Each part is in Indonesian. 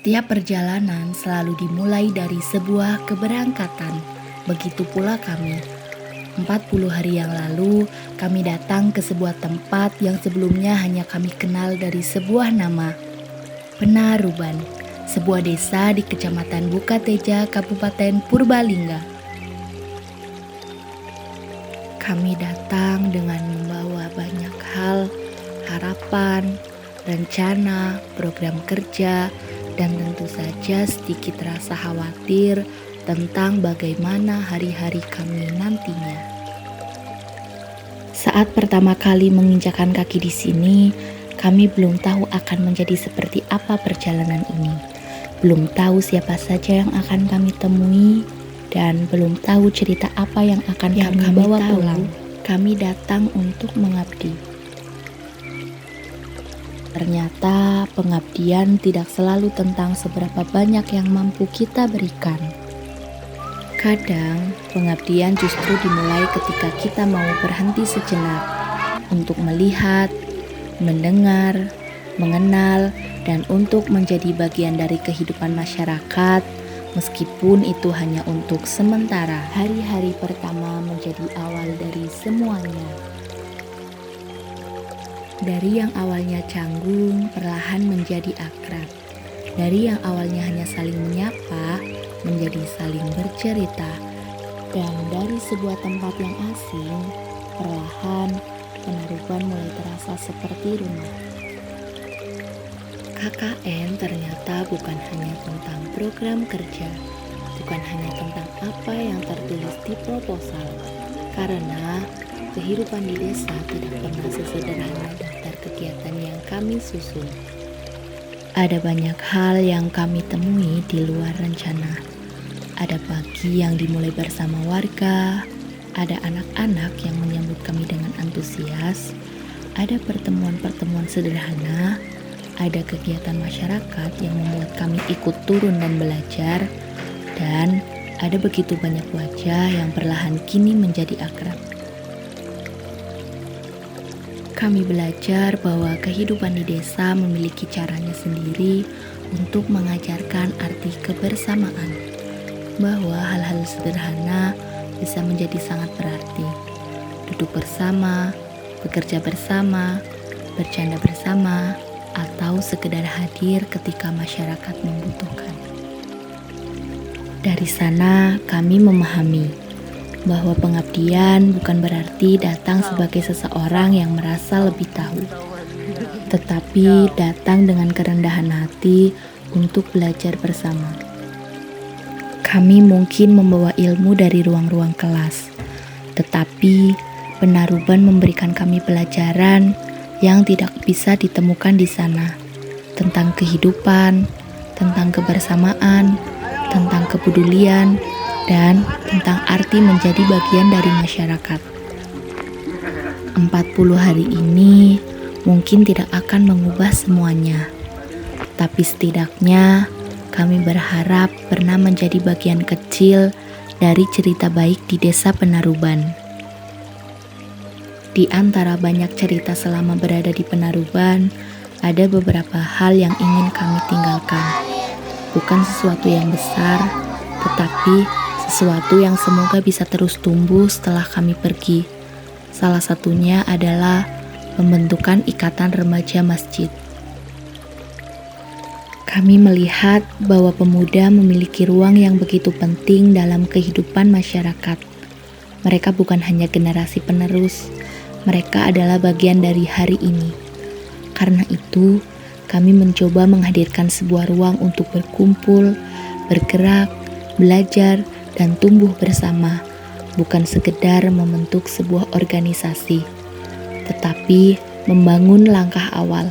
Setiap perjalanan selalu dimulai dari sebuah keberangkatan. Begitu pula kami. 40 hari yang lalu, kami datang ke sebuah tempat yang sebelumnya hanya kami kenal dari sebuah nama. Penaruban, sebuah desa di Kecamatan Bukateja, Kabupaten Purbalingga. Kami datang dengan membawa banyak hal, harapan, rencana, program kerja, dan tentu saja sedikit rasa khawatir tentang bagaimana hari-hari kami nantinya. Saat pertama kali menginjakkan kaki di sini, kami belum tahu akan menjadi seperti apa perjalanan ini. Belum tahu siapa saja yang akan kami temui, dan belum tahu cerita apa yang akan kami bawa pulang. Kami datang untuk mengabdi. Ternyata pengabdian tidak selalu tentang seberapa banyak yang mampu kita berikan. Kadang pengabdian justru dimulai ketika kita mau berhenti sejenak untuk melihat, mendengar, mengenal, dan untuk menjadi bagian dari kehidupan masyarakat, meskipun itu hanya untuk sementara. Hari-hari pertama menjadi awal dari semuanya. Dari yang awalnya canggung, perlahan menjadi akrab. Dari yang awalnya hanya saling menyapa, menjadi saling bercerita. Dan dari sebuah tempat yang asing, perlahan Penaruban mulai terasa seperti rumah. KKN ternyata bukan hanya tentang program kerja, bukan hanya tentang apa yang tertulis di proposal, karena kehidupan di desa tidak pernah sesederhana daftar kegiatan yang kami susun. Ada banyak hal yang kami temui di luar rencana. Ada pagi yang dimulai bersama warga, ada anak-anak yang menyambut kami dengan antusias, ada pertemuan-pertemuan sederhana, ada kegiatan masyarakat yang membuat kami ikut turun dan belajar, dan ada begitu banyak wajah yang perlahan kini menjadi akrab. Kami belajar bahwa kehidupan di desa memiliki caranya sendiri untuk mengajarkan arti kebersamaan, bahwa hal-hal sederhana bisa menjadi sangat berarti. Duduk bersama, bekerja bersama, bercanda bersama, atau sekedar hadir ketika masyarakat membutuhkan. Dari sana kami memahami bahwa pengabdian bukan berarti datang sebagai seseorang yang merasa lebih tahu, tetapi datang dengan kerendahan hati untuk belajar bersama. Kami mungkin membawa ilmu dari ruang-ruang kelas, tetapi Penaruban memberikan kami pelajaran yang tidak bisa ditemukan di sana, tentang kehidupan, tentang kebersamaan, tentang kepedulian, dan tentang arti menjadi bagian dari masyarakat. 40 hari ini mungkin tidak akan mengubah semuanya, tapi setidaknya kami berharap pernah menjadi bagian kecil dari cerita baik di desa Penaruban. Di antara banyak cerita selama berada di Penaruban, ada beberapa hal yang ingin kami tinggalkan. Bukan sesuatu yang besar, tetapi sesuatu yang semoga bisa terus tumbuh setelah kami pergi. Salah satunya adalah pembentukan ikatan remaja masjid. Kami melihat bahwa pemuda memiliki ruang yang begitu penting dalam kehidupan masyarakat. Mereka bukan hanya generasi penerus, mereka adalah bagian dari hari ini. Karena itu, kami mencoba menghadirkan sebuah ruang untuk berkumpul, bergerak, belajar, dan tumbuh bersama, bukan sekedar membentuk sebuah organisasi, tetapi membangun langkah awal,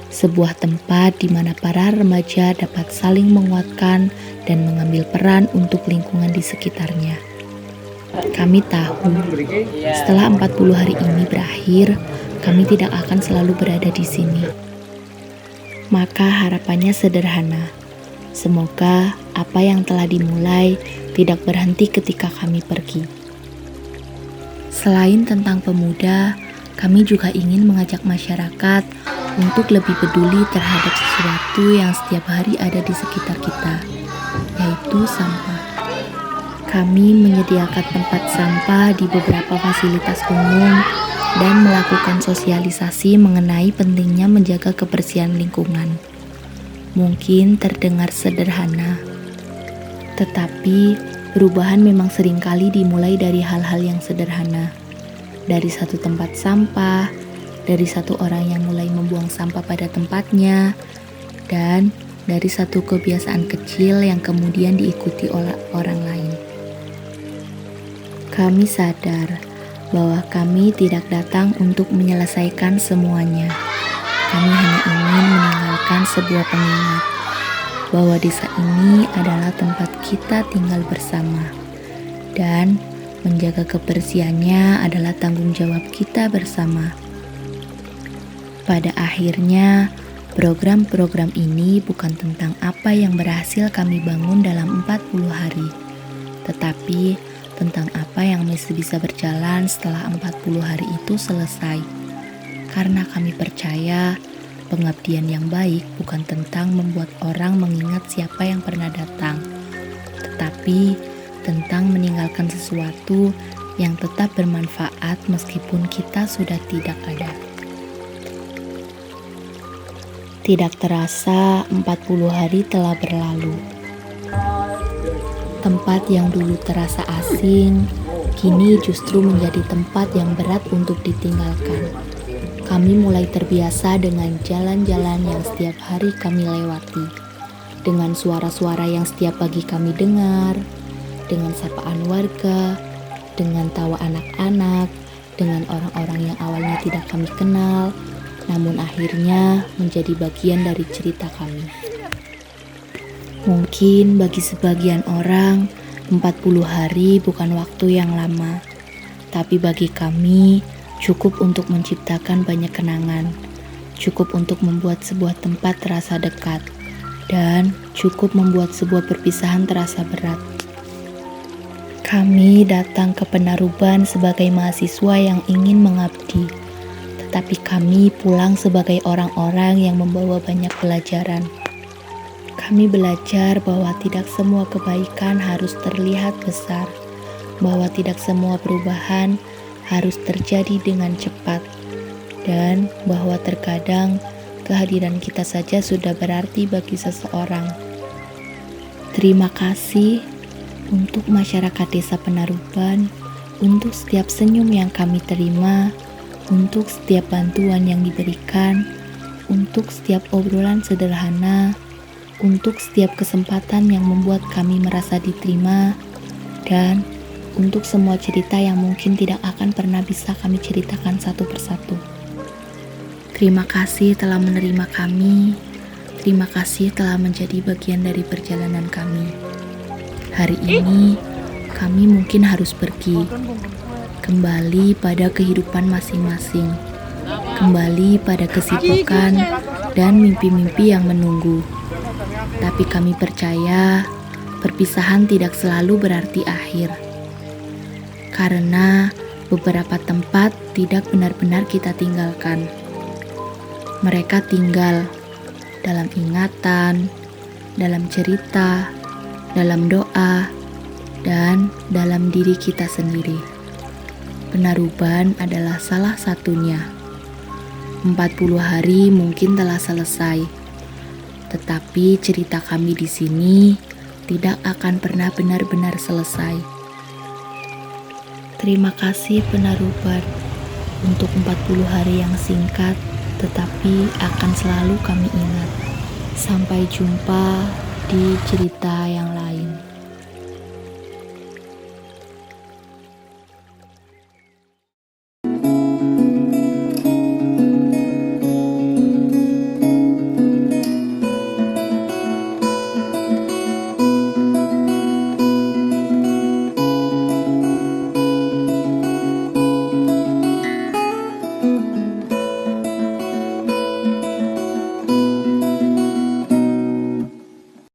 sebuah tempat di mana para remaja dapat saling menguatkan dan mengambil peran untuk lingkungan di sekitarnya. Kami tahu, setelah 40 hari ini berakhir, kami tidak akan selalu berada di sini. Maka harapannya sederhana. Semoga apa yang telah dimulai tidak berhenti ketika kami pergi. Selain tentang pemuda, kami juga ingin mengajak masyarakat untuk lebih peduli terhadap sesuatu yang setiap hari ada di sekitar kita, yaitu sampah. Kami menyediakan tempat sampah di beberapa fasilitas umum dan melakukan sosialisasi mengenai pentingnya menjaga kebersihan lingkungan. Mungkin terdengar sederhana, tetapi perubahan memang seringkali dimulai dari hal-hal yang sederhana. Dari satu tempat sampah, dari satu orang yang mulai membuang sampah pada tempatnya, dan dari satu kebiasaan kecil yang kemudian diikuti oleh orang lain. Kami sadar bahwa kami tidak datang untuk menyelesaikan semuanya. Kami hanya ingin meninggalkan sebuah pengingat bahwa desa ini adalah tempat kita tinggal bersama, dan menjaga kebersihannya adalah tanggung jawab kita bersama. Pada akhirnya, program-program ini bukan tentang apa yang berhasil kami bangun dalam 40 hari, tetapi tentang apa yang masih bisa berjalan setelah 40 hari itu selesai. Karena kami percaya pengabdian yang baik bukan tentang membuat orang mengingat siapa yang pernah datang, tetapi tentang meninggalkan sesuatu yang tetap bermanfaat meskipun kita sudah tidak ada. Tidak terasa 40 hari telah berlalu. Tempat yang dulu terasa asing, kini justru menjadi tempat yang berat untuk ditinggalkan. Kami mulai terbiasa dengan jalan-jalan yang setiap hari kami lewati, dengan suara-suara yang setiap pagi kami dengar, dengan sapaan warga, dengan tawa anak-anak, dengan orang-orang yang awalnya tidak kami kenal, namun akhirnya menjadi bagian dari cerita kami. Mungkin bagi sebagian orang, 40 hari bukan waktu yang lama, tapi bagi kami cukup untuk menciptakan banyak kenangan, cukup untuk membuat sebuah tempat terasa dekat, dan cukup membuat sebuah perpisahan terasa berat. Kami datang ke Penaruban sebagai mahasiswa yang ingin mengabdi, tetapi kami pulang sebagai orang-orang yang membawa banyak pelajaran. Kami belajar bahwa tidak semua kebaikan harus terlihat besar, bahwa tidak semua perubahan harus terjadi dengan cepat, dan bahwa terkadang kehadiran kita saja sudah berarti bagi seseorang. Terima kasih untuk masyarakat Desa Penaruban, untuk setiap senyum yang kami terima, untuk setiap bantuan yang diberikan, untuk setiap obrolan sederhana, untuk setiap kesempatan yang membuat kami merasa diterima, dan untuk semua cerita yang mungkin tidak akan pernah bisa kami ceritakan satu persatu. Terima kasih telah menerima kami. Terima kasih telah menjadi bagian dari perjalanan kami. Hari ini, kami mungkin harus pergi, kembali pada kehidupan masing-masing, kembali pada kesibukan dan mimpi-mimpi yang menunggu. Tapi kami percaya perpisahan tidak selalu berarti akhir. Karena beberapa tempat tidak benar-benar kita tinggalkan. Mereka tinggal dalam ingatan, dalam cerita, dalam doa, dan dalam diri kita sendiri. Penaruban adalah salah satunya. 40 hari mungkin telah selesai, tetapi cerita kami di sini tidak akan pernah benar-benar selesai. Terima kasih Penaruban untuk 40 hari yang singkat, tetapi akan selalu kami ingat. Sampai jumpa di cerita yang lain.